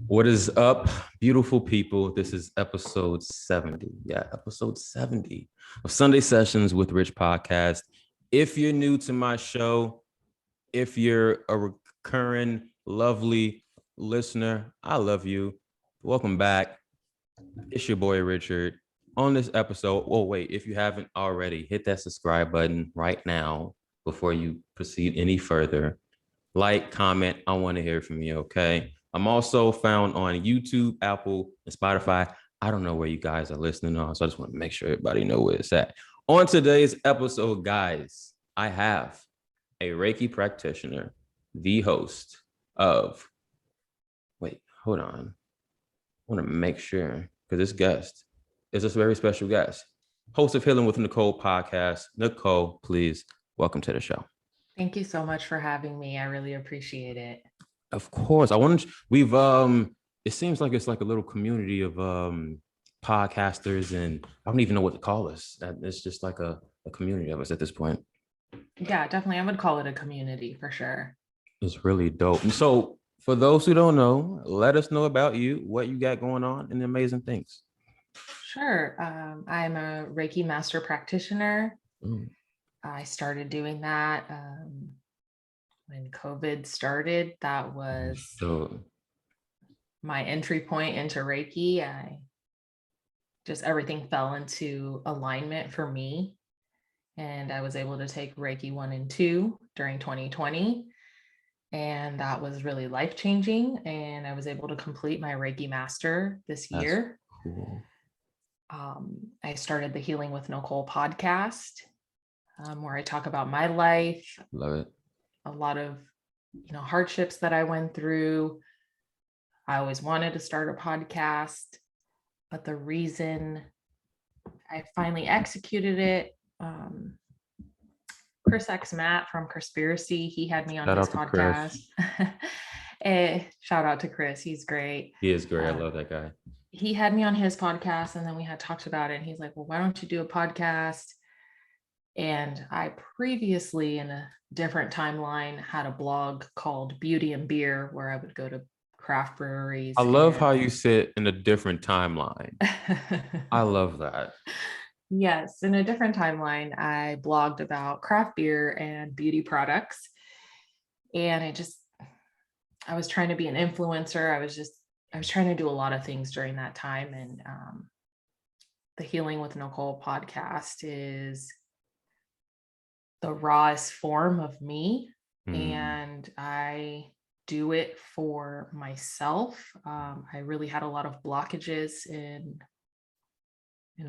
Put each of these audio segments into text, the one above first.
What is up, beautiful people? This is episode 70. Yeah, episode 70 of Sunday Sessions with Rich Podcast. If you're new to my show, if you're a recurring, lovely listener, I love you. Welcome back. It's your boy, Richard. On this episode, wait, if you haven't already, hit that subscribe button right now before you proceed any further. Like, comment. I want to hear from you, okay? I'm also found on YouTube, Apple, and Spotify. I don't know where you guys are listening on, so I just want to make sure everybody know where it's at. On today's episode, guys, I have a Reiki practitioner, the host of, hold on. I want to make sure, because this guest is a very special guest. Host of Healing with Nicole Podcast. Nicole, please, welcome to the show. Thank you so much for having me. I really appreciate it. Of course. It seems like it's like a little community of podcasters, and I don't even know what to call us. It's just like a community of us at this point. Yeah, definitely. I would call it a community for sure. It's really dope. And so for those who don't know, let us know about you, what you got going on, and the amazing things. Sure. I'm a Reiki master practitioner. I started doing that when COVID started. That was my entry point into Reiki. Everything fell into alignment for me. And I was able to take Reiki 1 and 2 during 2020. And that was really life-changing. And I was able to complete my Reiki master this year. Cool. I started the Healing with Nicole podcast, where I talk about my life. Love it. A lot of, hardships that I went through. I always wanted to start a podcast, but the reason I finally executed it, Chris X Matt from Conspiracy, he had me on his podcast. Shout out to Chris. He's great. He is great. I love that guy. He had me on his podcast, and then we had talked about it, and he's like, well, why don't you do a podcast? And I previously, in a different timeline, had a blog called Beauty and Beer, where I would go to craft breweries. I love how you sit in a different timeline. I love that. Yes, in a different timeline, I blogged about craft beer and beauty products. And I was trying to be an influencer. I was trying to do a lot of things during that time. And the Healing with Nicole podcast is the rawest form of me. And I do it for myself. I really had a lot of blockages in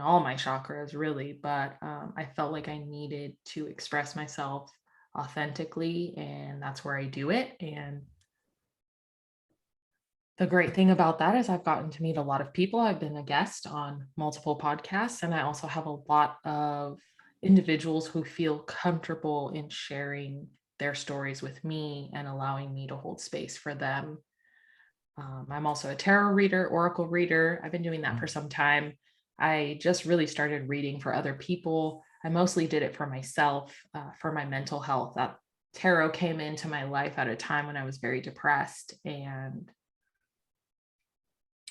all my chakras, really, but I felt like I needed to express myself authentically, and that's where I do it. And the great thing about that is I've gotten to meet a lot of people. I've been a guest on multiple podcasts, and I also have a lot of individuals who feel comfortable in sharing their stories with me and allowing me to hold space for them. I'm also a tarot reader, oracle reader. I've been doing that for some time. I just really started reading for other people. I mostly did it for myself, for my mental health. That tarot came into my life at a time when I was very depressed, and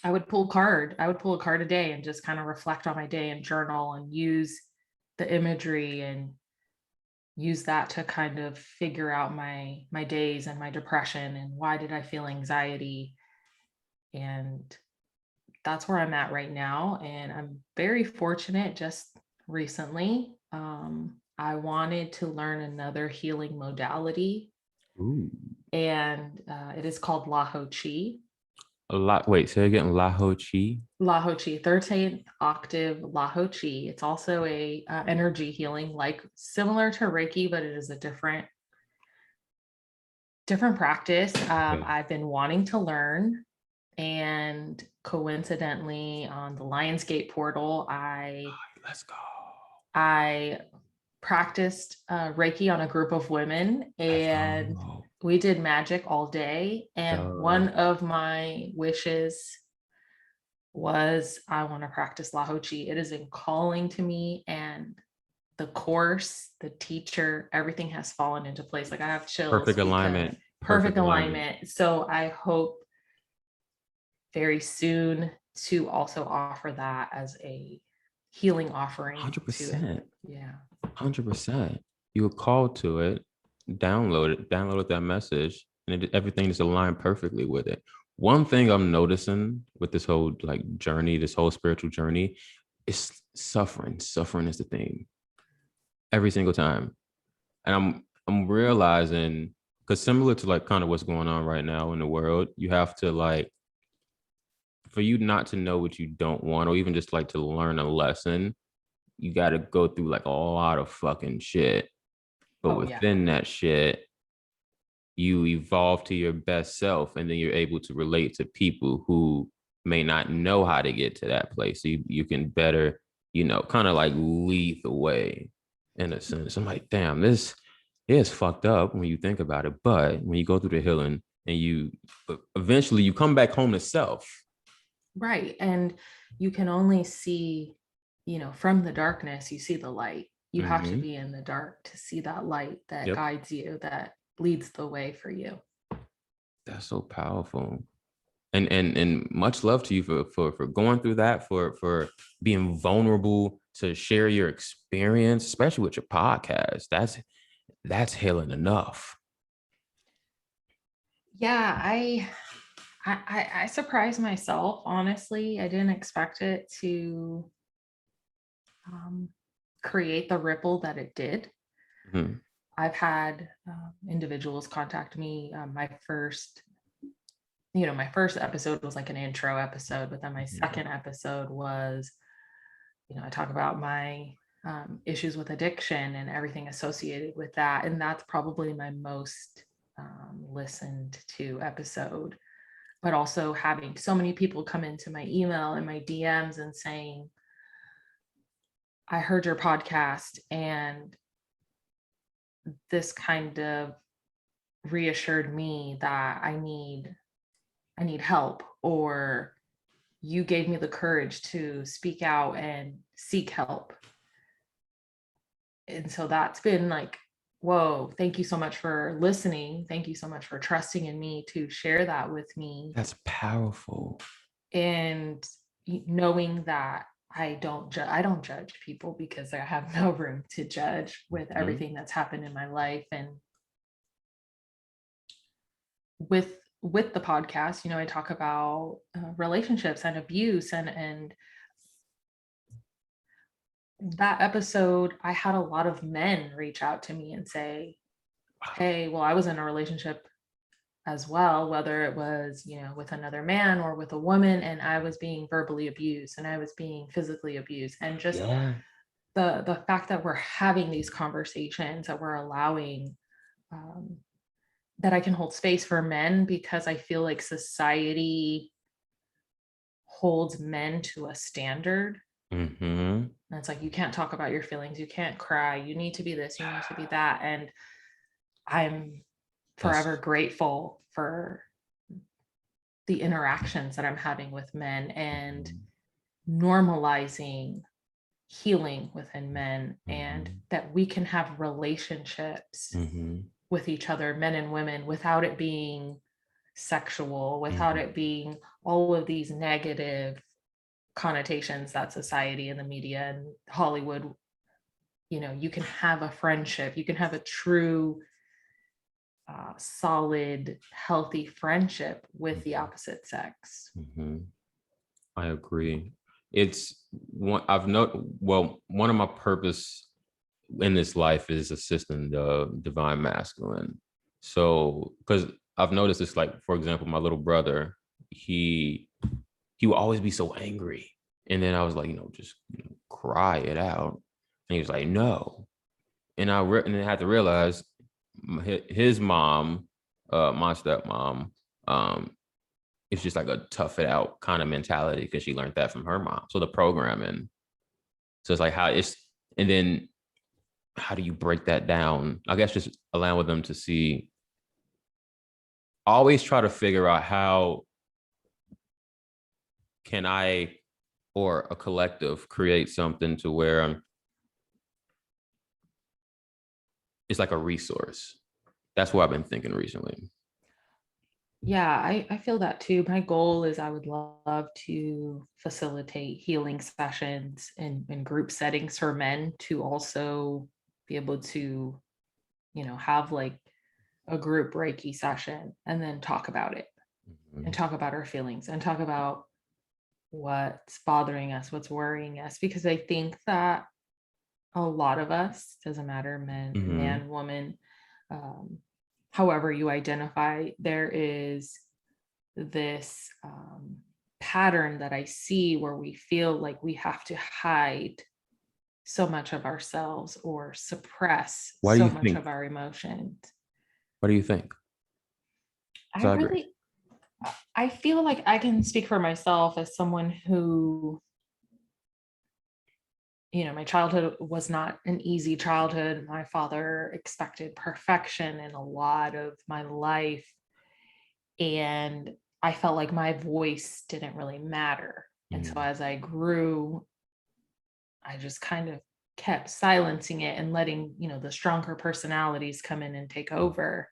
I would pull a card a day and just kind of reflect on my day and journal and use the imagery and use that to kind of figure out my days and my depression and why did I feel anxiety. And that's where I'm at right now. And I'm very fortunate. Just recently, I wanted to learn another healing modality. Ooh. And it is called Laho Chi. Say again, Laho Chi? Laho Chi, 13th octave Laho Chi. It's also a energy healing, like similar to Reiki, but it is a different practice. I've been wanting to learn, and coincidentally on the Lionsgate portal, let's go. I practiced Reiki on a group of women, and we did magic all day. And one of my wishes was I want to practice Laho Chi. It is calling to me, and the course, the teacher, everything has fallen into place. Like I have chills. Perfect alignment. Perfect alignment. So I hope very soon to also offer that as a healing offering. 100%. Yeah. 100%. You were called to it, downloaded that message, and everything is aligned perfectly with it. One thing I'm noticing with this whole like journey, this whole spiritual journey, is suffering. Suffering is the theme every single time. And I'm realizing, because similar to like kind of what's going on right now in the world, you have to like, for you not to know what you don't want, or even just like to learn a lesson, you got to go through like a lot of fucking shit. But within that shit, you evolve to your best self, and then you're able to relate to people who may not know how to get to that place. So you can better, kind of like lead the way in a sense. I'm like, damn, this is fucked up when you think about it. But when you go through the healing and you eventually you come back home to self. Right. And you can only see, from the darkness, you see the light. You have to be in the dark to see that light that guides you, that leads the way for you. That's so powerful. And much love to you for going through that, for being vulnerable to share your experience, especially with your podcast. That's healing enough. Yeah, I surprised myself, honestly. I didn't expect it to create the ripple that it did. Mm-hmm. I've had individuals contact me. My first episode was like an intro episode, but then my second episode was, I talk about my issues with addiction and everything associated with that. And that's probably my most listened to episode. But also having so many people come into my email and my DMs and saying, I heard your podcast and this kind of reassured me that I need help, or you gave me the courage to speak out and seek help. And so that's been like, whoa, thank you so much for listening. Thank you so much for trusting in me to share that with me. That's powerful. And knowing that I don't judge people, because I have no room to judge with everything that's happened in my life. And with the podcast, I talk about relationships and abuse, and that episode, I had a lot of men reach out to me and say, hey, well, I was in a relationship as well, whether it was, with another man or with a woman, and I was being verbally abused and I was being physically abused. And just the fact that we're having these conversations, that we're allowing that I can hold space for men, because I feel like society holds men to a standard. And it's like, you can't talk about your feelings, you can't cry, you need to be this, you need to be that. And I'm forever grateful for the interactions that I'm having with men, and normalizing healing within men, and that we can have relationships with each other, men and women, without it being sexual, without it being all of these negative connotations that society and the media and Hollywood, you can have a friendship, you can have a true solid, healthy friendship with the opposite sex. I agree. It's one one of my purpose in this life is assisting the divine masculine. So, because I've noticed this, like, for example, my little brother, he will always be so angry. And then I was like, just cry it out. And he was like, no. And I had to realize his mom, my stepmom, it's just like a tough it out kind of mentality, because she learned that from her mom. So the programming. So it's like and then how do you break that down? I guess just allowing them to see, always try to figure out how can I or a collective create something to where it's like a resource. That's what I've been thinking recently. Yeah, I feel that too. My goal is I would love to facilitate healing sessions in group settings for men to also be able to, have like a group Reiki session and then talk about it and talk about our feelings and talk about what's bothering us, what's worrying us. Because I think that a lot of us, doesn't matter, man, woman, um, however you identify, there is this pattern that I see where we feel like we have to hide so much of ourselves or suppress Why do so you much think? of our emotions. What do you think? I So I agree. really, I feel like I can speak for myself as someone who, my childhood was not an easy childhood. My father expected perfection in a lot of my life. And I felt like my voice didn't really matter. And so as I grew, I just kind of kept silencing it and letting, the stronger personalities come in and take over,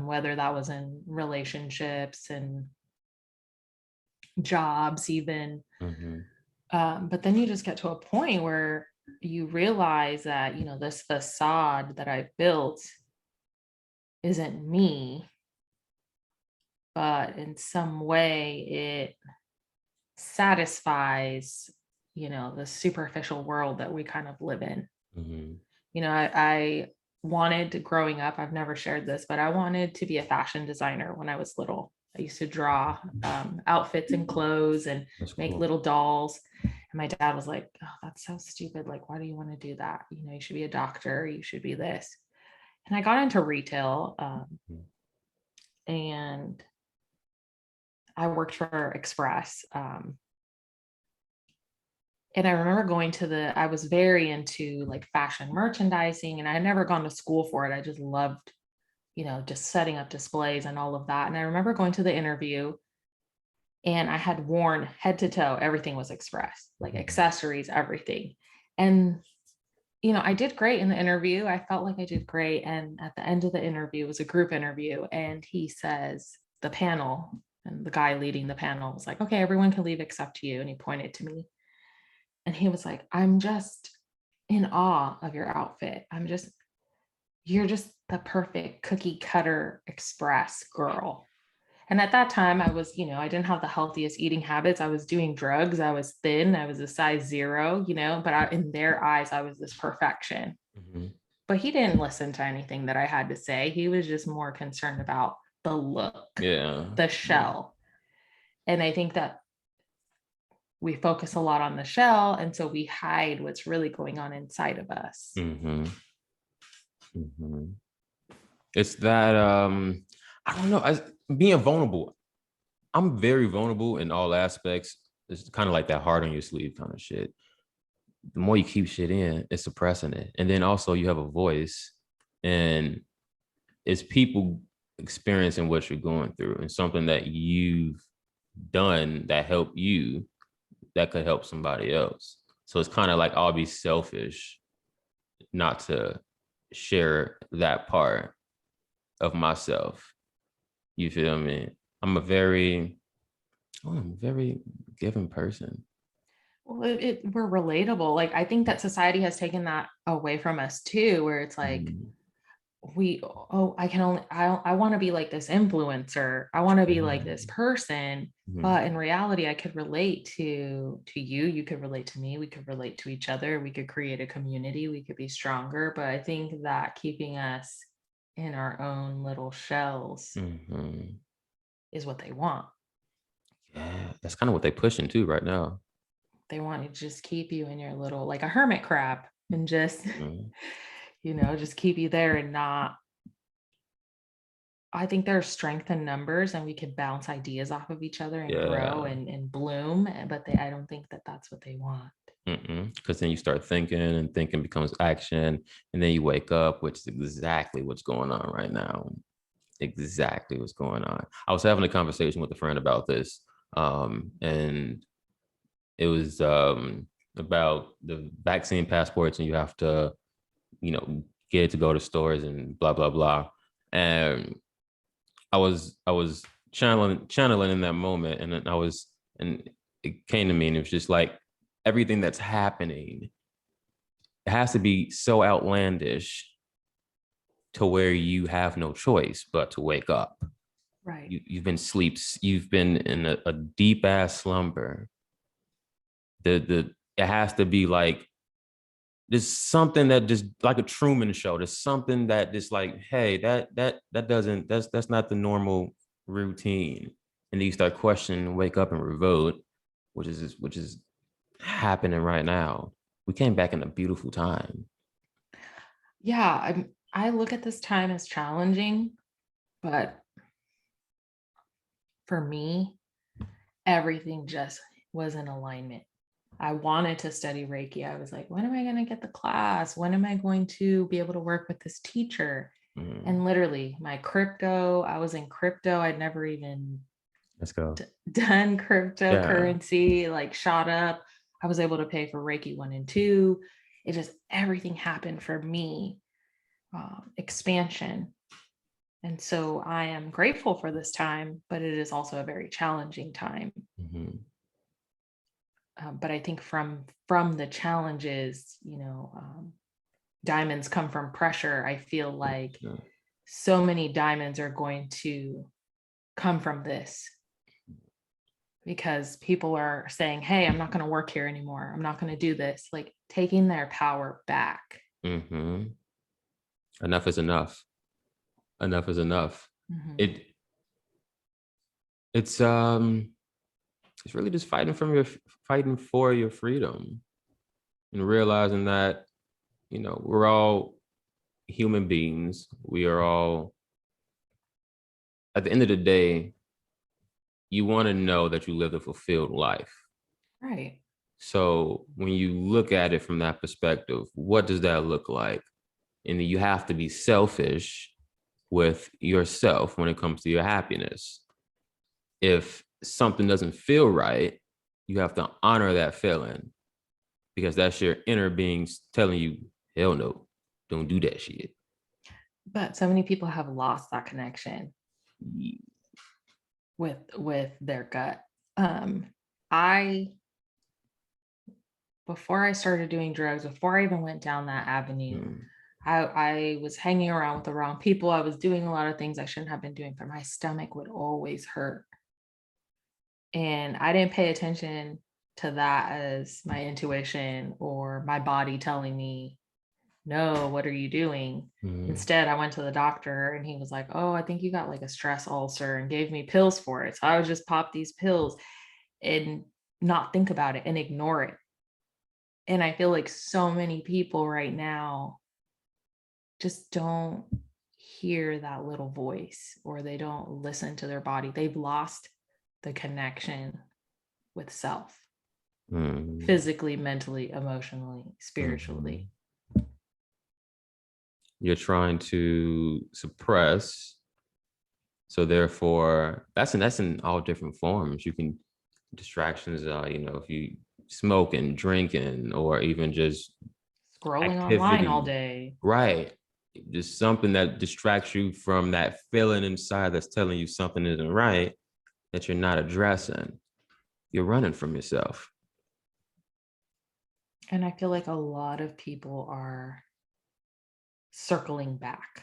whether that was in relationships and jobs even. But then you just get to a point where you realize that, this facade that I've built isn't me, but in some way it satisfies, the superficial world that we kind of live in. I wanted growing up, I've never shared this, but I wanted to be a fashion designer when I was little. I used to draw outfits and clothes and make little dolls. And my dad was like, oh, that's so stupid. Like, why do you want to do that? You should be a doctor. You should be this. And I got into retail and I worked for Express. And I remember I was very into like fashion merchandising, and I had never gone to school for it. I just loved, just setting up displays and all of that. And I remember going to the interview and I had worn head to toe, everything was Express, like accessories, everything. And, I did great in the interview. I felt like I did great. And at the end of the interview, it was a group interview. And he says, the panel, and the guy leading the panel was like, okay, everyone can leave except you. And he pointed to me. And he was like, I'm just in awe of your outfit. You're just the perfect cookie cutter Express girl. And at that time I was, I didn't have the healthiest eating habits. I was doing drugs. I was thin. I was a size 0, but in their eyes, I was this perfection. But he didn't listen to anything that I had to say. He was just more concerned about the look, the shell. And I think that we focus a lot on the shell, and so we hide what's really going on inside of us. It's that I don't know, being vulnerable. I'm very vulnerable in all aspects. It's kind of like that heart on your sleeve kind of shit. The more you keep shit in, it's suppressing it. And then also you have a voice, and it's people experiencing what you're going through and something that you've done that helped you that could help somebody else. So it's kind of like I'll be selfish not to share that part of myself. You feel me? I'm a very giving person. Well, we're relatable. Like, I think that society has taken that away from us too, where it's like, I want to be like this influencer. I want to be like this person. But in reality, I could relate to you. You could relate to me. We could relate to each other. We could create a community. We could be stronger. But I think that keeping us in our own little shells is what they want. Yeah, that's kind of what they're pushing too right now. They want to just keep you in your little, like a hermit crab, and just, just keep you there and not. I think there's strength in numbers, and we could bounce ideas off of each other and grow and bloom. But I don't think that that's what they want. Because then you start thinking, and thinking becomes action, and then you wake up, which is exactly what's going on right now. Exactly what's going on. I was having a conversation with a friend about this, and it was about the vaccine passports, and you have to, get it to go to stores and blah blah blah. And I was channeling in that moment, and then and it came to me, and it was just like everything that's happening, it has to be so outlandish to where you have no choice but to wake up. Right. You've been in a deep ass slumber. It has to be like there's something that just like a Truman Show. There's something that just like, hey, that's not the normal routine. And then you start questioning, wake up and revolt, which is happening right now. We came back in a beautiful time. Yeah, I look at this time as challenging, but for me, everything just was in alignment. I wanted to study Reiki. I was like, when am I going to get the class? When am I going to be able to work with this teacher? And literally, I was in crypto. I'd never even Let's go. Done cryptocurrency, like shot up. I was able to pay for Reiki 1 and 2. It just, everything happened for me. Expansion. And so I am grateful for this time, but it is also a very challenging time. Mm-hmm. But I think from the challenges, diamonds come from pressure. I feel like so many diamonds are going to come from this, because people are saying, hey, I'm not going to work here anymore. I'm not going to do this, like taking their power back. Mm-hmm. Enough is enough. Enough is enough. Mm-hmm. It's really just fighting for your freedom, and realizing that, we're all human beings. We are all, at the end of the day, you want to know that you live a fulfilled life. Right. So when you look at it from that perspective, what does that look like? And you have to be selfish with yourself when it comes to your happiness. If something doesn't feel right, you have to honor that feeling, because that's your inner beings telling you, hell no, don't do that shit. But so many people have lost that connection with their gut. Before I started doing drugs, before I even went down that avenue, I was hanging around with the wrong people. I was doing a lot of things I shouldn't have been doing, but my stomach would always hurt. And I didn't pay attention to that as my intuition or my body telling me, no, what are you doing? Instead, I went to the doctor and he was like, oh, I think you got like a stress ulcer, and gave me pills for it. So I would just pop these pills and not think about it and ignore it. And I feel like so many people right now just don't hear that little voice, or they don't listen to their body. They've lost the connection with self, physically, mentally, emotionally, spiritually. You're trying to suppress. So therefore, that's in all different forms. You can, distractions, if you smoking, drinking, or even just scrolling online all day. Right. Just something that distracts you from that feeling inside that's telling you something isn't right, that you're not addressing. You're running from yourself. And I feel like a lot of people are circling back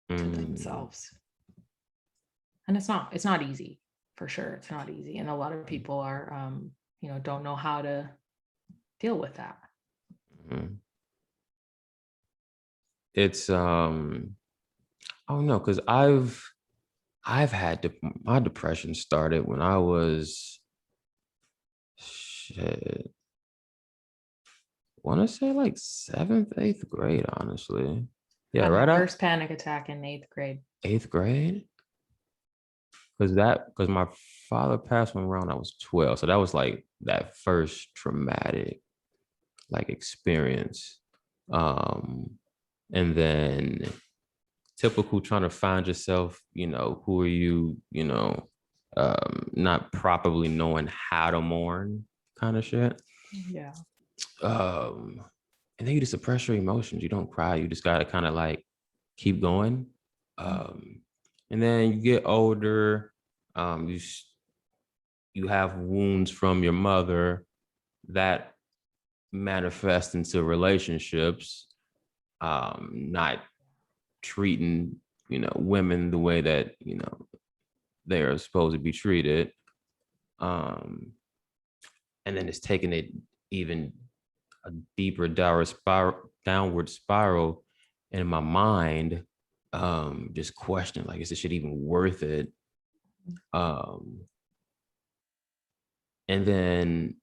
to themselves. And it's not easy, for sure. It's not easy. And a lot of people are, don't know how to deal with that. It's, I don't know, because I've had my depression started when I was, I want to say like 7th, 8th grade, honestly. Yeah, right. First panic attack in 8th grade. 8th grade? Because my father passed when around I was 12. So that was like that first traumatic like experience. And then typical trying to find yourself, who are you, not properly knowing how to mourn kind of shit. Yeah. And then you just suppress your emotions. You don't cry. You just got to kind of like keep going. And then you get older, You have wounds from your mother that manifest into relationships, not treating, women the way that, they are supposed to be treated. And then it's taking it even a deeper downward spiral in my mind, just questioning, like, is this shit even worth it? And then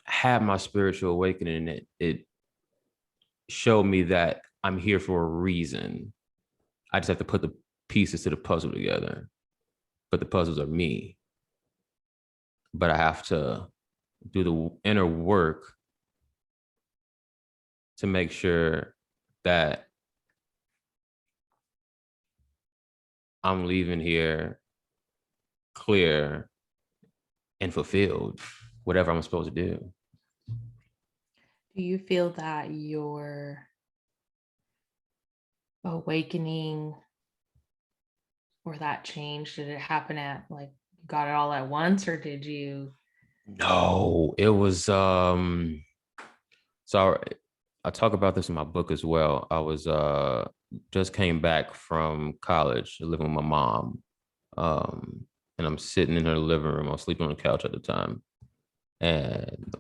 had my spiritual awakening, and it showed me that I'm here for a reason. I just have to put the pieces to the puzzle together. But the puzzles are me. But I have to do the inner work to make sure that I'm leaving here clear and fulfilled, whatever I'm supposed to do. Do you feel that your awakening or that change, did it happen at like you got it all at once, or did you? No, it was so I talk about this in my book as well. I was just came back from college living with my mom. And I'm sitting in her living room. I was sleeping on the couch at the time. And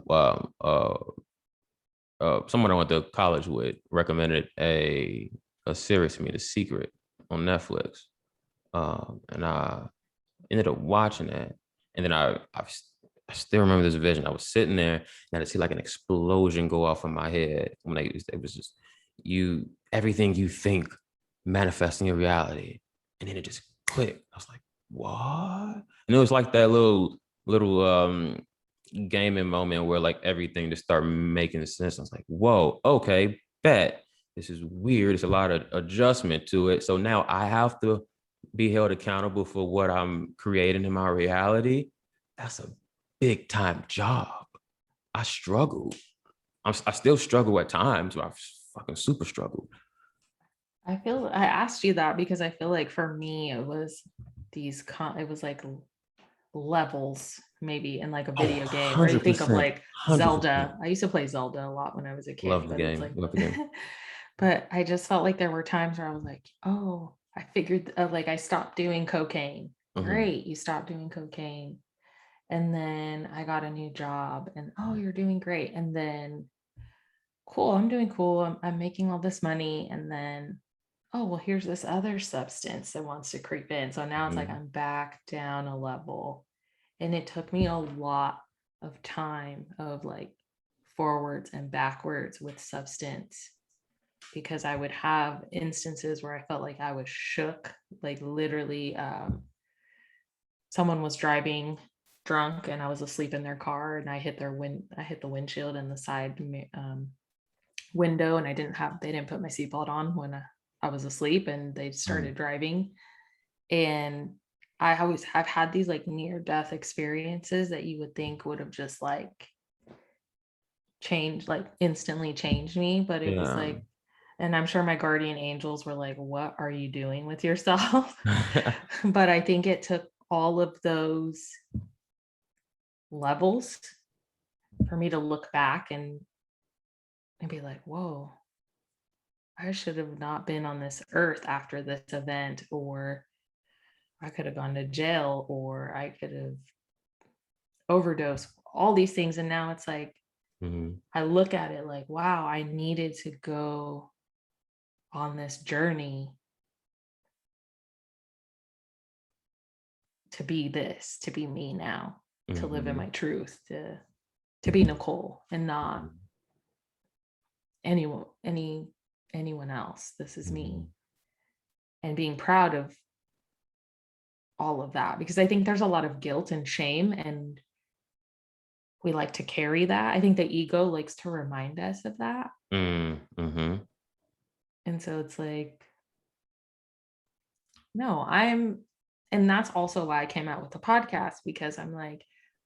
someone I went to college with recommended a series to me, The Secret, on Netflix. And I ended up watching it. And then I still remember this vision. I was sitting there and I see like an explosion go off in my head when it was just everything you think manifesting your reality. And then it just clicked. I was like, what? And it was like that little gaming moment where like everything just started making sense. I was like, whoa, okay, bet. This is weird. It's a lot of adjustment to it. So now I have to be held accountable for what I'm creating in my reality. That's a big time job. I struggle. I still struggle at times, but I fucking super struggle. I asked you that because I feel like for me, it was it was like levels maybe in like a video game, or you think of like 100%. Zelda. I used to play Zelda a lot when I was a kid. Love the but game. It's like, Love the game. but I just felt like there were times where I was like, oh, I figured like I stopped doing cocaine. Great, you stopped doing cocaine. And then I got a new job and oh, you're doing great. And then cool, I'm doing cool. I'm making all this money. And then, oh, well, here's this other substance that wants to creep in. So now it's like I'm back down a level. And it took me a lot of time of like forwards and backwards with substance, because I would have instances where I felt like I was shook, like literally someone was driving drunk and I was asleep in their car and I hit the windshield and the side window, and they didn't put my seatbelt on when I was asleep, and they started driving. And I've had these like near death experiences that you would think would have just like changed, like instantly changed me. But it was like, and I'm sure my guardian angels were like, what are you doing with yourself? But I think it took all of those levels for me to look back and be like, whoa, I should have not been on this earth after this event, or I could have gone to jail, or I could have overdosed, all these things. And now it's like, I look at it like, wow, I needed to go on this journey to be this, to be me now, to live in my truth, to be Nicole and not anyone else. This is me. And being proud of all of that, because I think there's a lot of guilt and shame, and we like to carry that. I think the ego likes to remind us of that. And so it's like, no, and that's also why I came out with the podcast, because I'm like,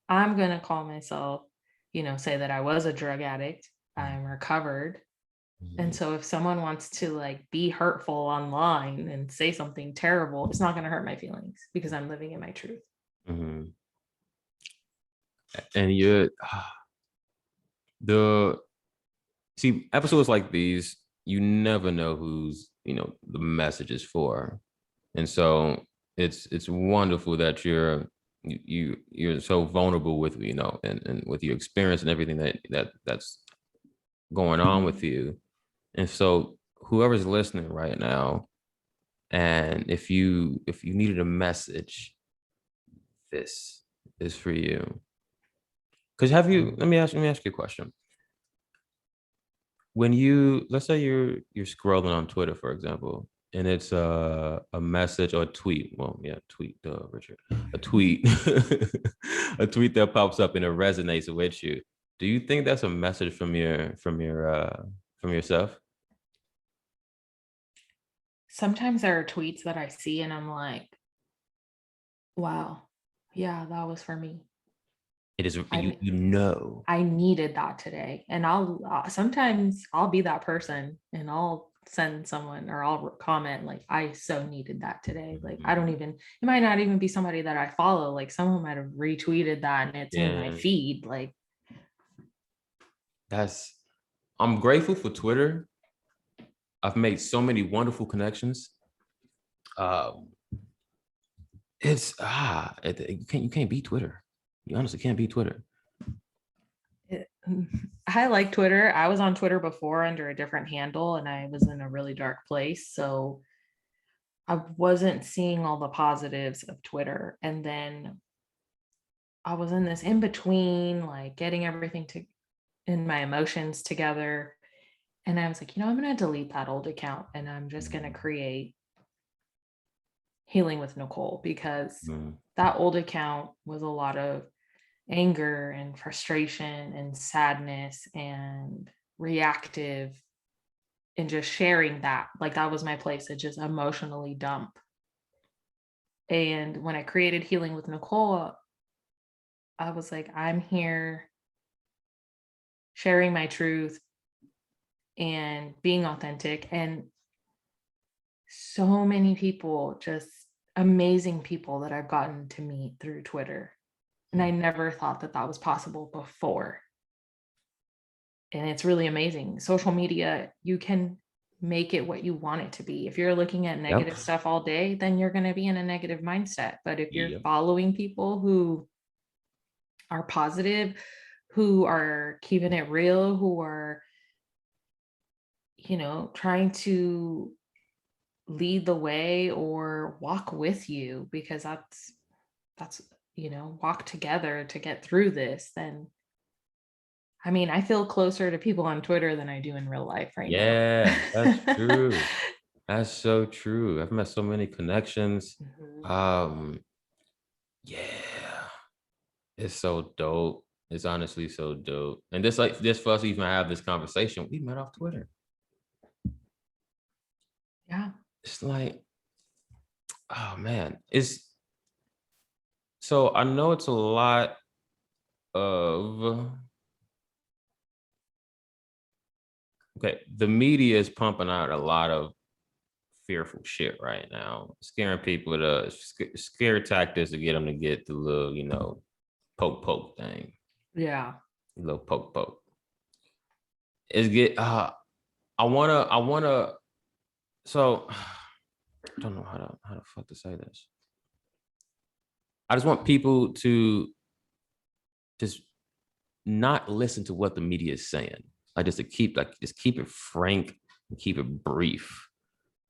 I'm going to call myself, say that I was a drug addict. I'm recovered. And so if someone wants to like be hurtful online and say something terrible, it's not going to hurt my feelings because I'm living in my truth. Mm-hmm. And you're the see episodes like these, you never know who's the message is for, and so it's wonderful that you're so vulnerable with and with your experience and everything that's going on with you. And so whoever's listening right now, and if you needed a message, this is for you. Because let me ask you a question. When let's say you're scrolling on Twitter, for example, and it's a message or a tweet. Well, yeah, tweet, Richard. A tweet, a tweet that pops up and it resonates with you. Do you think that's a message from yourself? Sometimes there are tweets that I see and I'm like, wow, yeah, that was for me. It is I needed that today. And sometimes I'll be that person and I'll send someone or I'll comment like, I so needed that today. Like, it might not even be somebody that I follow. Like someone might have retweeted that and it's in my feed. Like, I'm grateful for Twitter. I've made so many wonderful connections. You can't beat Twitter. You honestly can't beat Twitter. I like Twitter. I was on Twitter before under a different handle and I was in a really dark place. So I wasn't seeing all the positives of Twitter. And then I was in this in between, like getting everything in my emotions together. And I was like, I'm going to delete that old account and I'm just going to create Healing with Nicole, because that old account was a lot of anger and frustration and sadness and reactive, and just sharing that. Like that was my place to just emotionally dump. And when I created Healing with Nicole, I was like, I'm here sharing my truth and being authentic. And so many people, just amazing people that I've gotten to meet through Twitter. And I never thought that was possible before. And it's really amazing. Social media, you can make it what you want it to be. If you're looking at negative stuff all day, then you're going to be in a negative mindset. But if you're following people who are positive, who are keeping it real, who are, trying to lead the way or walk with you, because that's walk together to get through this, then I feel closer to people on Twitter than I do in real life right now. Yeah, that's true. That's so true. I've met so many connections. Yeah, it's so dope. It's honestly so dope. And this for us to even have this conversation, we met off Twitter. Yeah. It's like, oh man, so I know it's a lot of, the media is pumping out a lot of fearful shit right now, scaring people to scare tactics to get them to get the little, poke thing. Yeah. Little poke. I wanna, so I don't know how the fuck to say this. I just want people to just not listen to what the media is saying. Just keep it frank and keep it brief.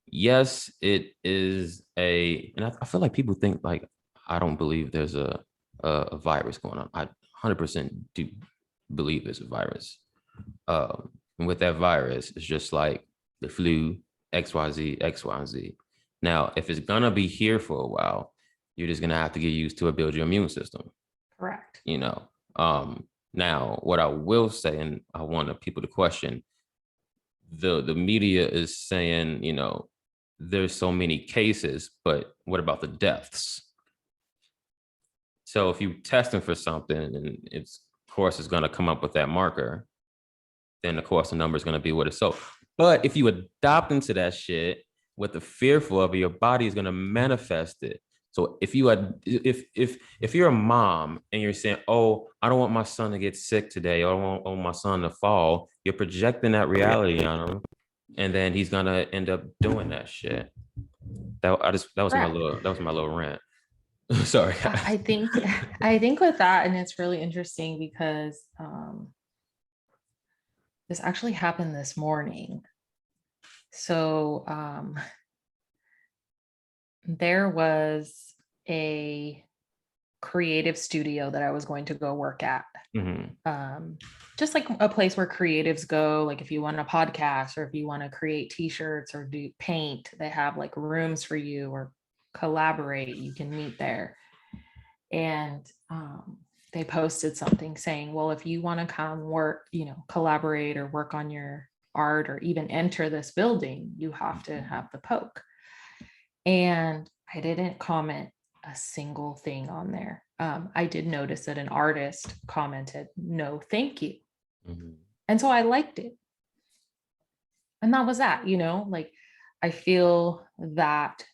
Yes, it is and I feel like people think like I don't believe there's a virus going on. I 100% do believe there's a virus. And with that virus, it's just like the flu, XYZ. Now, if it's gonna be here for a while, you're just gonna have to get used to it, build your immune system. Correct. Now, what I will say, and I want people to question, the media is saying, there's so many cases, but what about the deaths? So if you're testing for something, and of course it's going to come up with that marker, then of course the number is going to be what it's so. But if you adopt into that shit with the fearful of it, your body is going to manifest it. So if you're a mom and you're saying, oh, I don't want my son to get sick today, or I don't want my son to fall, you're projecting that reality on him, and then he's gonna end up doing that shit. That was my little rant. Sorry. I think with that, and it's really interesting because this actually happened this morning. So there was a creative studio that I was going to go work at. Just like a place where creatives go, like if you want a podcast or if you want to create t-shirts or do paint, they have like rooms for you, or collaborate, you can meet there. And they posted something saying, well, if you want to come work, collaborate or work on your art or even enter this building, you have to have the poke. And I didn't comment a single thing on there. I did notice that an artist commented, no, thank you. And so I liked it. And that was that, like, I feel that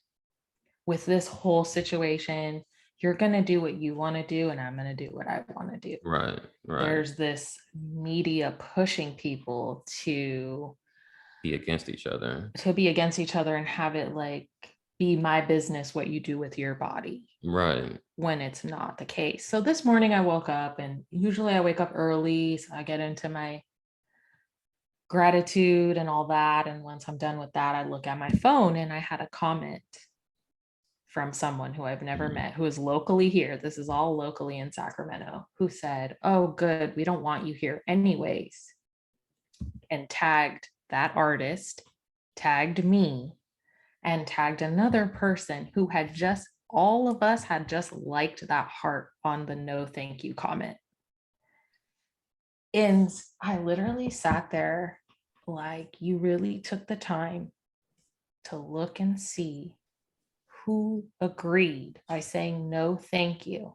with this whole situation, you're going to do what you want to do, and I'm going to do what I want to do. Right. There's this media pushing people to be against each other and have it like be my business what you do with your body. Right. When it's not the case. So this morning I woke up, and usually I wake up early, so I get into my gratitude and all that. And once I'm done with that, I look at my phone, and I had a comment from someone who I've never met, who is locally here. This is all locally in Sacramento, who said, oh, good, we don't want you here anyways. And tagged that artist, tagged me, and tagged another person who had all of us had just liked that heart on the no thank you comment. And I literally sat there like, you really took the time to look and see who agreed by saying no thank you.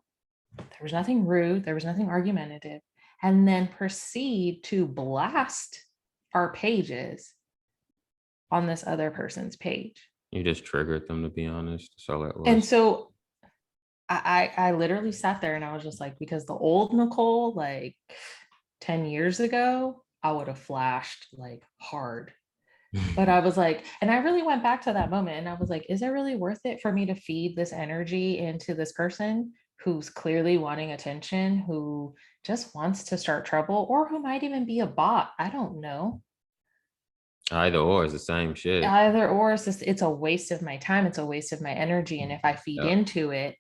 There was nothing rude, there was nothing argumentative, and then proceed to blast our pages on this other person's page. You just triggered them, to be honest. So that was. And so I literally sat there and I was just like, because the old Nicole, like 10 years ago, I would have flashed like hard. But I was like, and I really went back to that moment and I was like, is it really worth it for me to feed this energy into this person who's clearly wanting attention, who just wants to start trouble, or who might even be a bot? I don't know. Either or is the same shit. Either or is just, it's a waste of my time. It's a waste of my energy. And if I feed into it,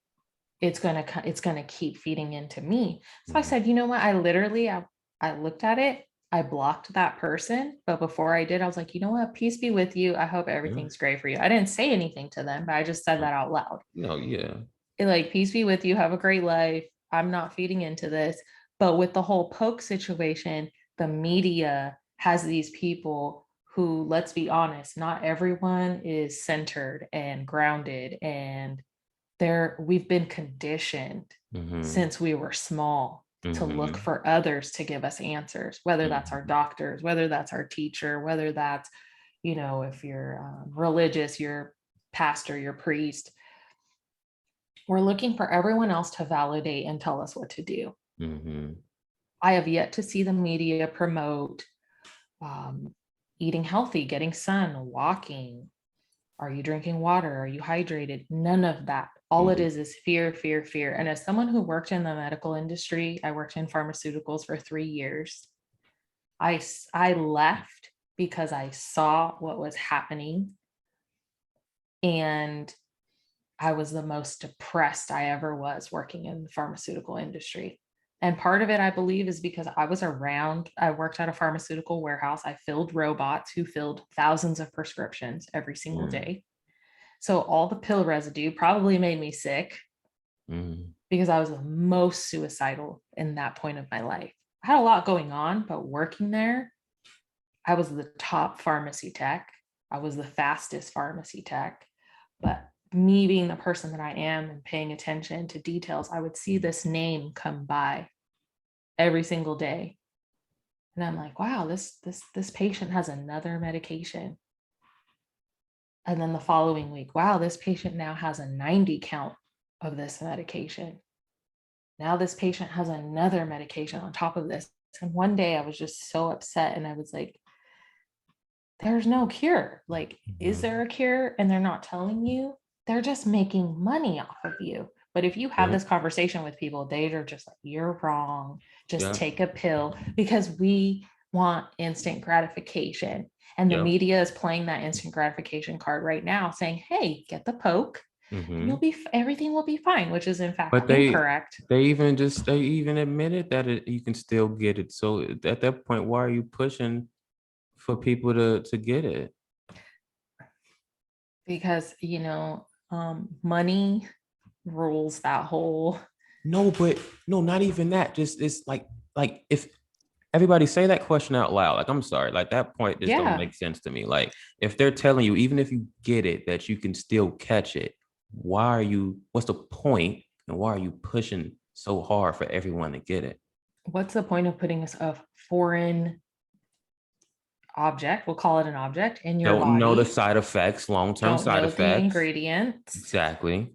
it's gonna keep feeding into me. So I said, you know what? I looked at it. I blocked that person. But before I did, I was like, you know what? Peace be with you. I hope everything's great for you. I didn't say anything to them, but I just said that out loud. No, yeah. Like, peace be with you. Have a great life. I'm not feeding into this. But with the whole poke situation, the media has these people who, let's be honest, not everyone is centered and grounded, and we've been conditioned since we were small to look for others to give us answers, whether that's our doctors, whether that's our teacher, whether that's, if you're religious, your pastor, your priest. We're looking for everyone else to validate and tell us what to do. I have yet to see the media promote eating healthy, getting sun, walking. Are you drinking water? Are you hydrated? None of that. All it is fear, fear, fear. And as someone who worked in the medical industry, I worked in pharmaceuticals for 3 years. I left because I saw what was happening. And I was the most depressed I ever was working in the pharmaceutical industry. And part of it, I believe, is because I worked at a pharmaceutical warehouse. I filled robots who filled thousands of prescriptions every single day. So all the pill residue probably made me sick because I was the most suicidal in that point of my life. I had a lot going on, but working there, I was the top pharmacy tech. I was the fastest pharmacy tech. But me being the person that I am and paying attention to details, I would see this name come by every single day. And I'm like, wow, this patient has another medication. And then the following week, wow, this patient now has a 90 count of this medication. Now this patient has another medication on top of this. And one day I was just so upset, and I was like, there's no cure. Like, is there a cure? And they're not telling you. They're just making money off of you. But if you have this conversation with people, they are just like, you're wrong. Just take a pill, because we want instant gratification. And the media is playing that instant gratification card right now, saying, hey, get the poke. And everything will be fine, which is in fact incorrect. They even admitted that you can still get it. So at that point, why are you pushing for people to get it? Because money rules that whole. No, not even that. Just it's like if everybody say that question out loud, like, I'm sorry, like that point just don't make sense to me. Like, if they're telling you, even if you get it, that you can still catch it, what's the point, and why are you pushing so hard for everyone to get it? What's the point of putting a foreign object, we'll call it an object, in your body? Don't know the side effects, long-term side effects, the ingredients. Exactly.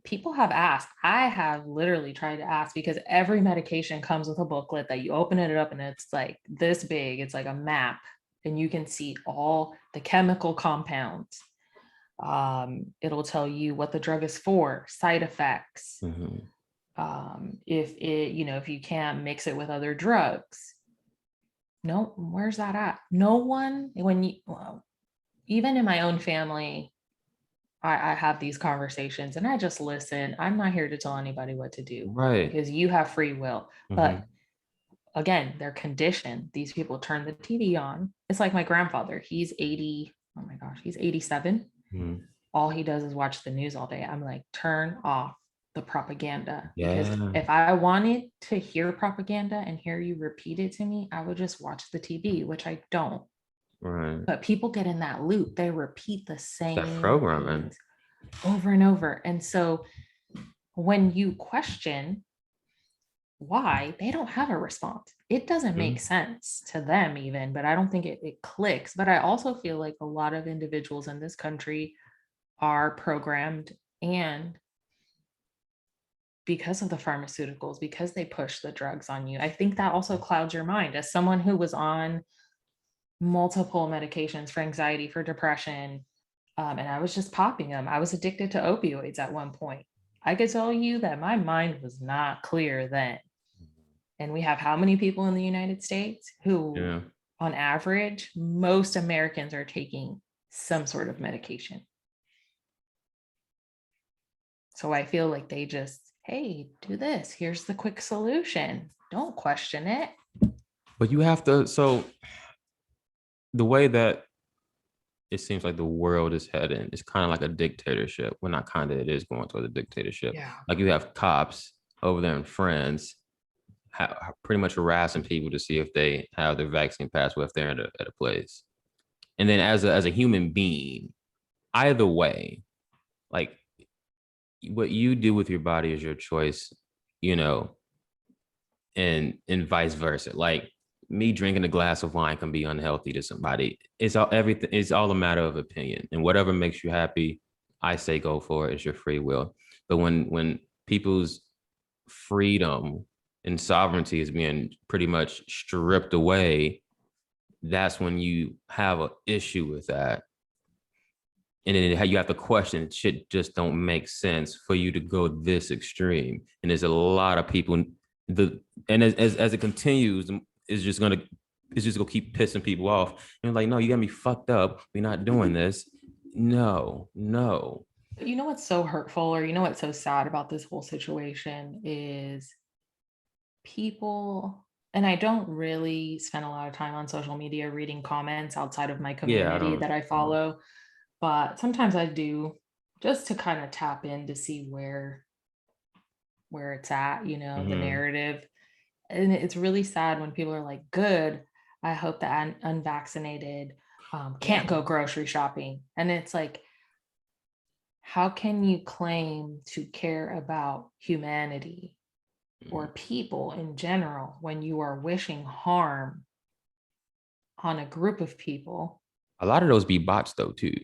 People have asked. I have literally tried to ask, because every medication comes with a booklet that you open it up and it's like this big. It's like a map, and you can see all the chemical compounds. It'll tell you what the drug is for, side effects. If you can't mix it with other drugs. No, where's that at? No one, even in my own family, I have these conversations and I just listen. I'm not here to tell anybody what to do, right? Because you have free will. But again, they're conditioned. These people turn the TV on. It's like my grandfather. He's 80. Oh my gosh, he's 87. All he does is watch the news all day. I'm like, turn off the propaganda. Because if I wanted to hear propaganda and hear you repeat it to me, I would just watch the TV, which I don't. Right. But people get in that loop. They repeat the same programming over and over. And so when you question why, they don't have a response. It doesn't make sense to them even, but I don't think it clicks. But I also feel like a lot of individuals in this country are programmed, and because of the pharmaceuticals, because they push the drugs on you, I think that also clouds your mind. As someone who was on multiple medications for anxiety, for depression, and I was just popping them. I was addicted to opioids at one point. I could tell you that my mind was not clear then. And we have how many people in the United States who, on average, most Americans are taking some sort of medication. So I feel like they just, hey, do this. Here's the quick solution. Don't question it. But you have to, so the way that it seems like the world is heading, it's kind of like a dictatorship. Well, not kind of, it is going towards a dictatorship. Yeah. Like, you have cops over there in France pretty much harassing people to see if they have their vaccine passport, if they're at a place. And then as a human being, either way, like, what you do with your body is your choice, and vice versa. Like, me drinking a glass of wine can be unhealthy to somebody. It's all a matter of opinion, and whatever makes you happy, I say go for it. It's your free will. But when people's freedom and sovereignty is being pretty much stripped away, that's when you have an issue with that. And then you have to question, shit just don't make sense for you to go this extreme. And there's a lot of people, and as it continues, it's just gonna keep pissing people off. And like, no, you got me fucked up. We're not doing this. No. You know what's so hurtful, or what's so sad about this whole situation is people, and I don't really spend a lot of time on social media reading comments outside of my community that I follow, but sometimes I do, just to kind of tap in to see where it's at, the narrative. And it's really sad when people are like, good, I hope that unvaccinated can't go grocery shopping. And it's like, how can you claim to care about humanity or people in general, when you are wishing harm on a group of people. A lot of those be bots though too.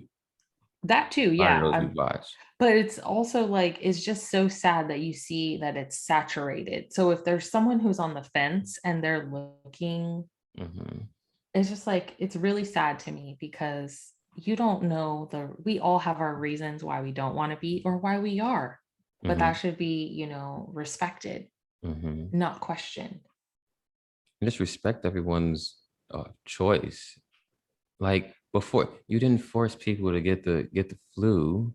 That too, A lot of yeah. those be bots. But it's also like, it's just so sad that you see that it's saturated. So if there's someone who's on the fence and they're looking, it's just like, it's really sad to me, because you don't know we all have our reasons why we don't want to be or why we are, but that should be, respected, not questioned. Just respect everyone's choice. Like before, you didn't force people to get the flu.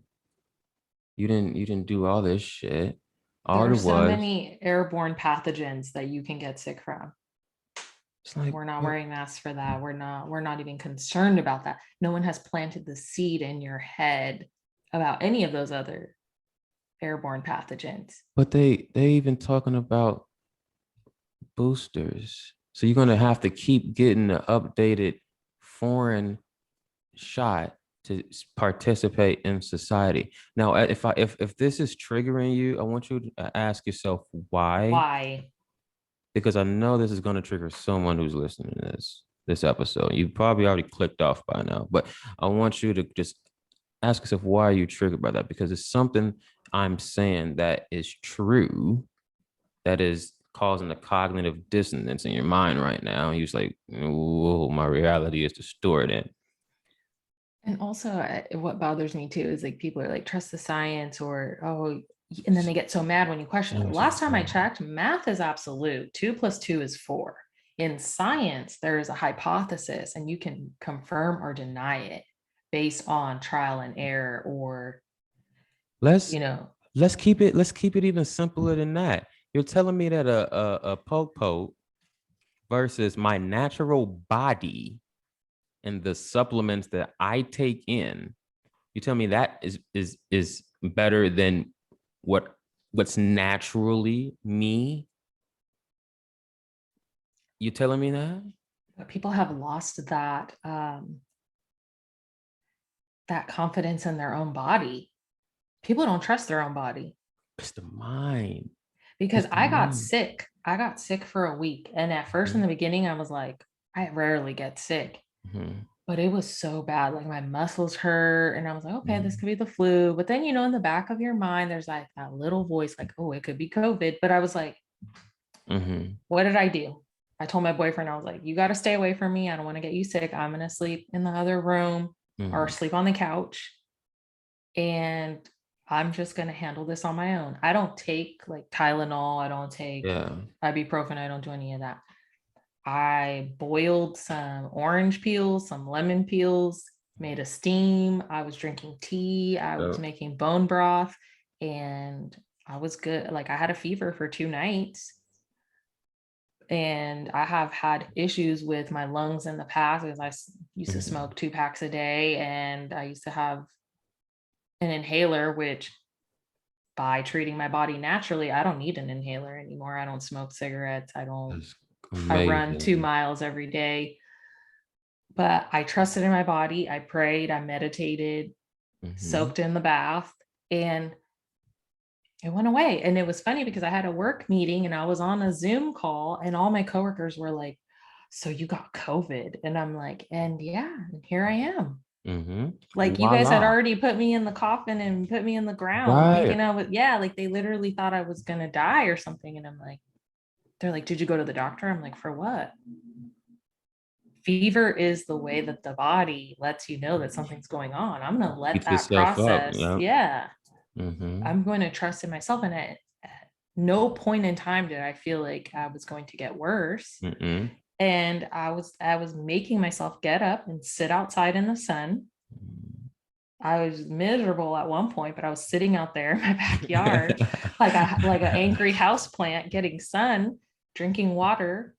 You didn't do all this shit. All There are it so was, many airborne pathogens that you can get sick from. it's like, We're not wearing masks for that. We're not even concerned about that. No one has planted the seed in your head about any of those other airborne pathogens. but they even talking about boosters. So you're gonna have to keep getting the updated foreign shot to participate in society. Now, if this is triggering you, I want you to ask yourself why. Why? Because I know this is going to trigger someone who's listening to this episode. You probably already clicked off by now, but I want you to just ask yourself, why are you triggered by that? Because it's something I'm saying that is true, that is causing a cognitive dissonance in your mind right now. And you're like, whoa, my reality is distorted. And also, what bothers me too is like, people are like, trust the science, or, oh, and then they get so mad when you question it. Last time I checked, math is absolute. 2 + 2 is 4. In science, there is a hypothesis, and you can confirm or deny it based on trial and error, or let's keep it even simpler than that. You're telling me that a poke versus my natural body and the supplements that I take in, you tell me that is better than what's naturally me? You telling me that? But people have lost that that confidence in their own body. People don't trust their own body. It's the mind. Because I got sick. I got sick for a week. And at first, in the beginning, I was like, I rarely get sick. But it was so bad. Like, my muscles hurt. And I was like, okay, this could be the flu. But then, in the back of your mind, there's like that little voice like, oh, it could be COVID. But I was like, what did I do? I told my boyfriend, I was like, you got to stay away from me. I don't want to get you sick. I'm going to sleep in the other room or sleep on the couch. And I'm just going to handle this on my own. I don't take like Tylenol. I don't take ibuprofen. I don't do any of that. I boiled some orange peels, some lemon peels, made a steam. I was drinking tea. I was making bone broth, and I was good. Like, I had a fever for 2 nights, and I have had issues with my lungs in the past, because I used to smoke 2 packs a day, and I used to have an inhaler, which, by treating my body naturally, I don't need an inhaler anymore. I don't smoke cigarettes. I run 2 miles every day. But I trusted in my body. I prayed, I meditated, soaked in the bath, and it went away. And it was funny because I had a work meeting and I was on a Zoom call, and all my coworkers were like, so you got COVID? And I'm like, and yeah, and here I am. Like, you guys had already put me in the coffin and put me in the ground, thinking I was, like, they literally thought I was gonna die or something. And I'm like, they're like, did you go to the doctor? I'm like, for what? Fever is the way that the body lets you know that something's going on. I'm gonna let that process. I'm going to trust in myself. And at no point in time did I feel like I was going to get worse. And I was making myself get up and sit outside in the sun. I was miserable at one point, but I was sitting out there in my backyard like an angry house plant, getting sun, drinking water.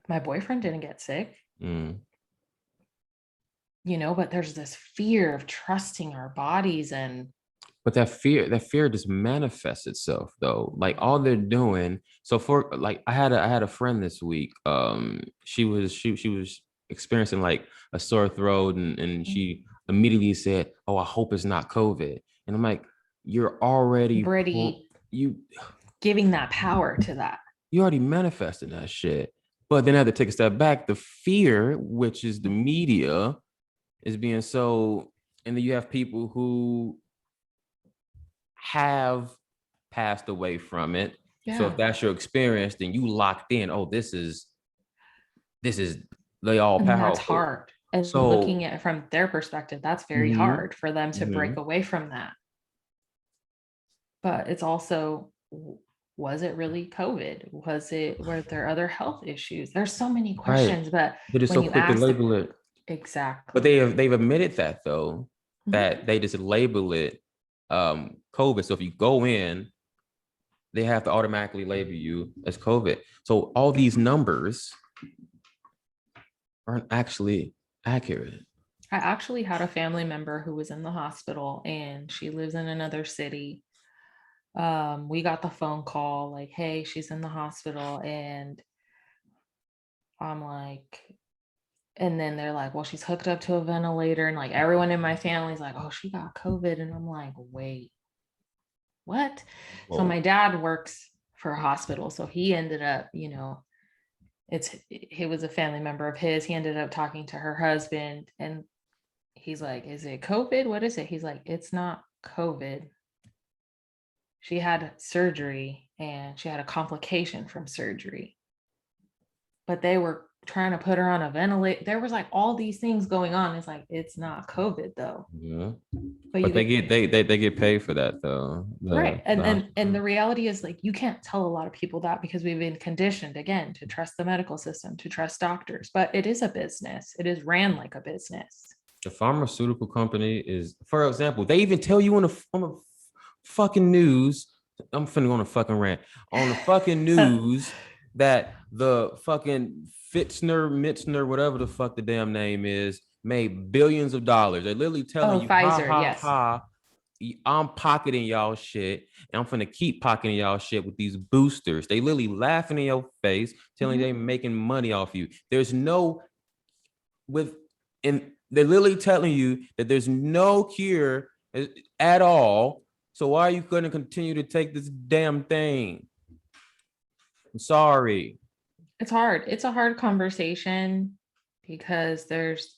My boyfriend didn't get sick. But there's this fear of trusting our bodies. But that fear just manifests itself though. Like, all they're doing. So for like, I had a friend this week. She was experiencing like a sore throat, and she immediately said, "Oh, I hope it's not COVID." And I'm like, you're already you giving that power to that. You already manifested that shit. But then I have to take a step back. The fear, which is the media, is being so, and then you have people who have passed away from it. Yeah. So if that's your experience, then you locked in. Oh, this is they all powerful. That's hard. And so looking at it from their perspective, that's very hard for them to break away from that. But it's also, was it really COVID? Were there other health issues? There's so many questions, but it's so quick to label it. Exactly. But they've admitted that though, that they just label it COVID. So if you go in, they have to automatically label you as COVID. So all these numbers aren't actually accurate. I actually had a family member who was in the hospital and she lives in another city. We got the phone call like, hey, she's in the hospital. And I'm like, and then they're like, well, she's hooked up to a ventilator. And like everyone in my family's like, oh, she got COVID. And I'm like, wait, what? Whoa. So my dad works for a hospital. So he ended up, he was a family member of his. He ended up talking to her husband and he's like, is it COVID? What is it? He's like, it's not COVID. She had surgery and she had a complication from surgery. But they were trying to put her on a ventilator. There was like all these things going on. It's like, it's not COVID though. Yeah. But they get paid for that though. Right. And the reality is like, you can't tell a lot of people that because we've been conditioned again to trust the medical system, to trust doctors, but it is a business. It is ran like a business. The pharmaceutical company is, for example, they even tell you on the fucking news, I'm finna go on a fucking rant, on the fucking news that the fucking Mitzner, whatever the fuck the damn name is, made billions of dollars. They're literally telling you, Pfizer, I'm pocketing y'all shit, and I'm finna keep pocketing y'all shit with these boosters. They literally laughing in your face, telling you they making money off you. There's no, they're literally telling you that there's no cure at all. So why are you going to continue to take this damn thing? I'm sorry. It's hard. It's a hard conversation because there's,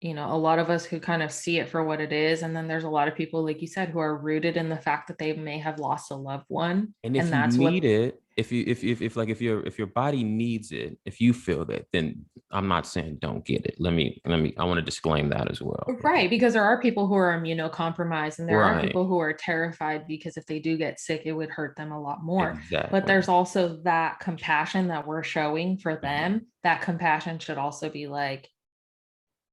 a lot of us who kind of see it for what it is. And then there's a lot of people, like you said, who are rooted in the fact that they may have lost a loved one. And if you need it, if your body needs it, if you feel that, then I'm not saying don't get it. I want to disclaim that as well. Right. Because there are people who are immunocompromised and there are people who are terrified because if they do get sick, it would hurt them a lot more. Exactly. But there's also that compassion that we're showing for them. That compassion should also be like,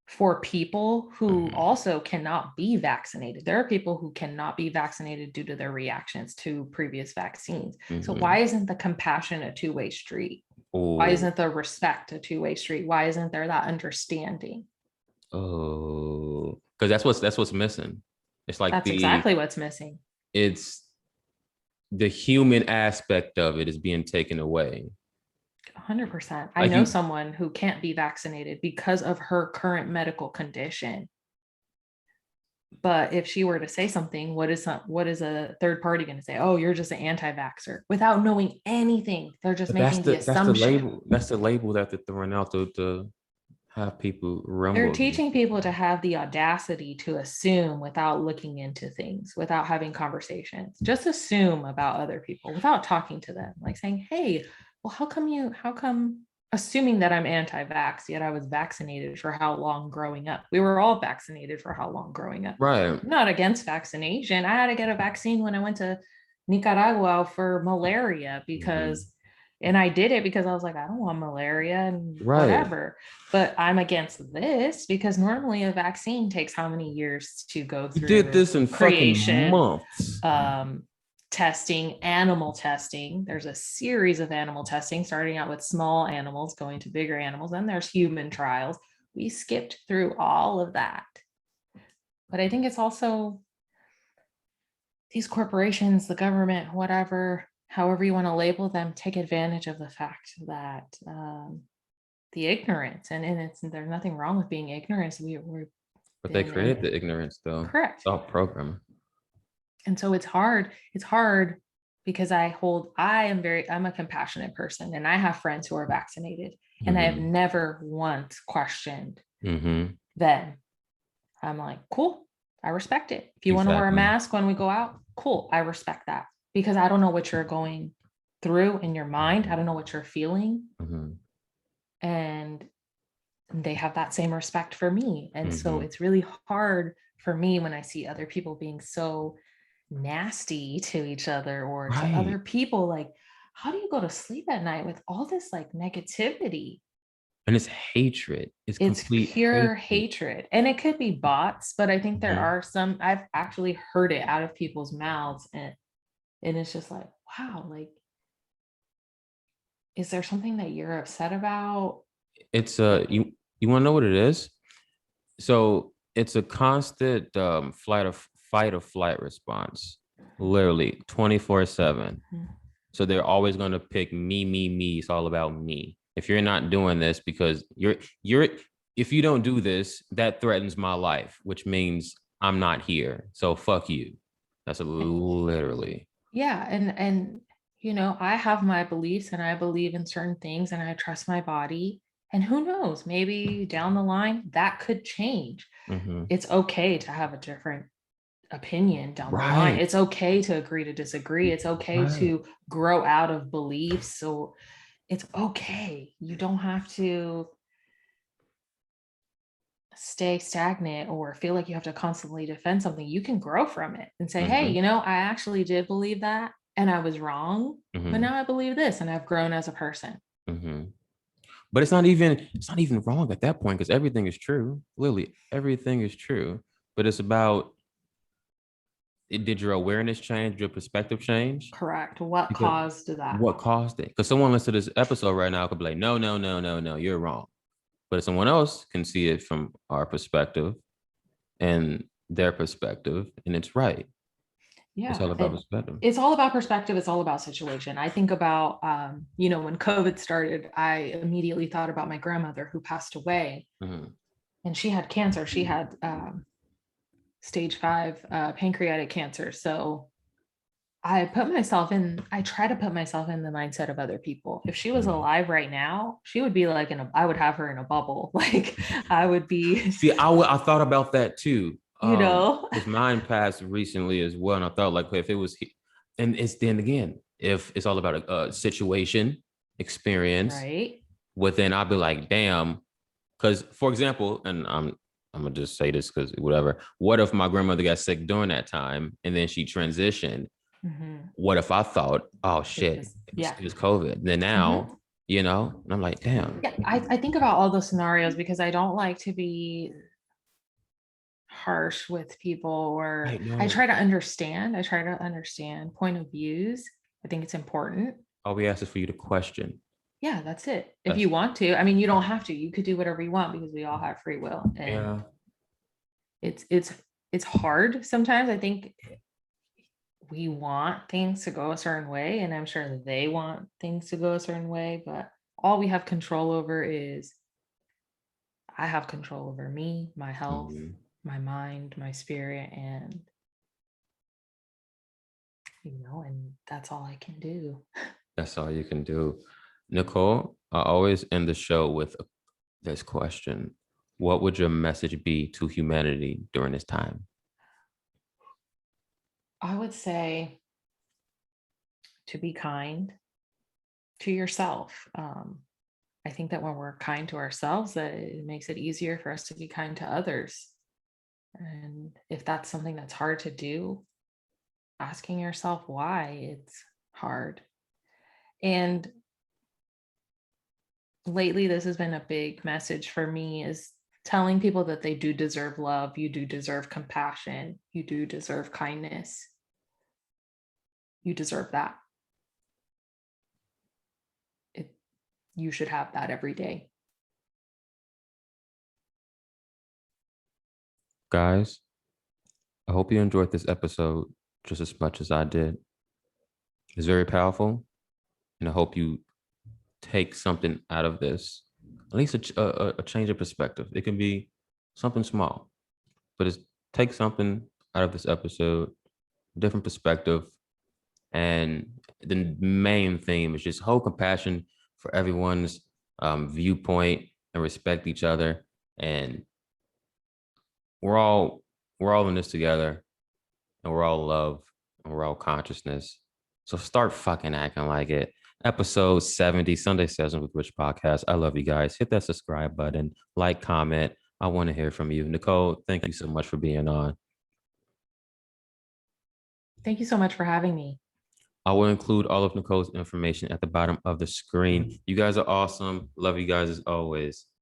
for people who also cannot be vaccinated. There are people who cannot be vaccinated due to their reactions to previous vaccines. So why isn't the compassion a two-way street? Why isn't the respect a two-way street? Why isn't there that understanding? Oh, because that's what's missing. It's like that's exactly what's missing. It's the human aspect of it is being taken away. 100%. I know someone who can't be vaccinated because of her current medical condition. But if she were to say something, what is a third party going to say? Oh, you're just an anti-vaxxer without knowing anything. They're just making the assumption. That's the label that they're throwing out to have people rumble. They're teaching people to have the audacity to assume without looking into things, without having conversations. Just assume about other people without talking to them, like saying, hey, well, how come assuming that I'm anti-vax, yet I was vaccinated for how long growing up? We were all vaccinated for how long growing up? Right. I'm not against vaccination. I had to get a vaccine when I went to Nicaragua for malaria because, and I did it because I was like, I don't want malaria and whatever, but I'm against this because normally a vaccine takes how many years to go through? You did this in creation, fucking months. Testing, animal testing. There's a series of animal testing, starting out with small animals, going to bigger animals. Then there's human trials. We skipped through all of that. But I think it's also these corporations, the government, whatever, however you want to label them, take advantage of the fact that the ignorance, and there's nothing wrong with being ignorant. But they created the ignorance though. Correct. It's all programming. And so it's hard because I'm a compassionate person, and I have friends who are vaccinated, and I have never once questioned them. I'm like, cool, I respect it. If you want to wear a mask when we go out, cool, I respect that, because I don't know what you're going through in your mind. I don't know what you're feeling. And they have that same respect for me. And so it's really hard for me when I see other people being so nasty to each other or to other people. Like, how do you go to sleep at night with all this like negativity? And it's hatred. It's complete pure hatred. And it could be bots, but I think there are some, I've actually heard it out of people's mouths, and it's just like, wow, like, is there something that you're upset about? It's you want to know what it is? So it's a constant fight or flight response, literally 24/7. So they're always going to pick me. It's all about me. If you're not doing this because if you don't do this, that threatens my life, which means I'm not here. So fuck you. That's literally. Yeah. And, you know, I have my beliefs and I believe in certain things and I trust my body. And who knows, maybe down the line that could change. It's okay to have a different opinion down the line. It's okay to agree to disagree. It's okay to grow out of beliefs. So it's okay. You don't have to stay stagnant or feel like you have to constantly defend something. You can grow from it and say, hey, you know, I actually did believe that and I was wrong, but now I believe this and I've grown as a person. But it's not even wrong at that point, because everything is true. Literally, everything is true. But it's about, did your awareness change? Did your perspective change? Correct. What caused that? What caused it? Because someone listening to this episode right now could be like, no, you're wrong. But if someone else can see it from our perspective and their perspective, and it's right. Yeah. It's all about perspective. It's all about perspective. It's all about situation. I think about, you know, when COVID started, I immediately thought about my grandmother who passed away, and she had cancer. She had stage 5 pancreatic cancer. So I try to put myself in the mindset of other people. If she was alive right now, she would be like I would have her in a bubble. Like I would be. See, I thought about that too. You know, because mine passed recently as well. And I thought, like, if it was, and it's then again, if it's all about a situation, experience, right? well, then I'll be like, damn. Because, for example, and I'm gonna just say this because whatever. What if my grandmother got sick during that time and then she transitioned? What if I thought, oh shit, it was COVID? Then now, you know, and I'm like, damn. Yeah, I think about all those scenarios because I don't like to be harsh with people, or I try to understand. Point of views. I think it's important. All we ask is for you to question. Yeah, that's it. If you want to, I mean, you don't have to. You could do whatever you want because we all have free will. And it's hard sometimes. I think we want things to go a certain way, and I'm sure that they want things to go a certain way, but all we have control over is I have control over me, my health, my mind, my spirit, and you know, and that's all I can do. That's all you can do. Nicole, I always end the show with this question. What would your message be to humanity during this time? I would say to be kind to yourself. I think that when we're kind to ourselves, that it makes it easier for us to be kind to others. And if that's something that's hard to do, asking yourself why it's hard. And lately, this has been a big message for me, is telling people that they do deserve love. You do deserve compassion. You do deserve kindness. You deserve that. You should have that every day. Guys, I hope you enjoyed this episode just as much as I did. It's very powerful, and I hope you take something out of this, at least a change of perspective. It can be something small, but take something out of this episode, different perspective, and the main theme is just hold compassion for everyone's viewpoint and respect each other. And we're all in this together, and we're all love, and we're all consciousness. So start fucking acting like it. Episode 70, Sunday Sessions with Rich Podcast. I love you guys. Hit that subscribe button, like, comment. I want to hear from you. Nicole, thank you so much for being on. Thank you so much for having me. I will include all of Nicole's information at the bottom of the screen. You guys are awesome. Love you guys as always.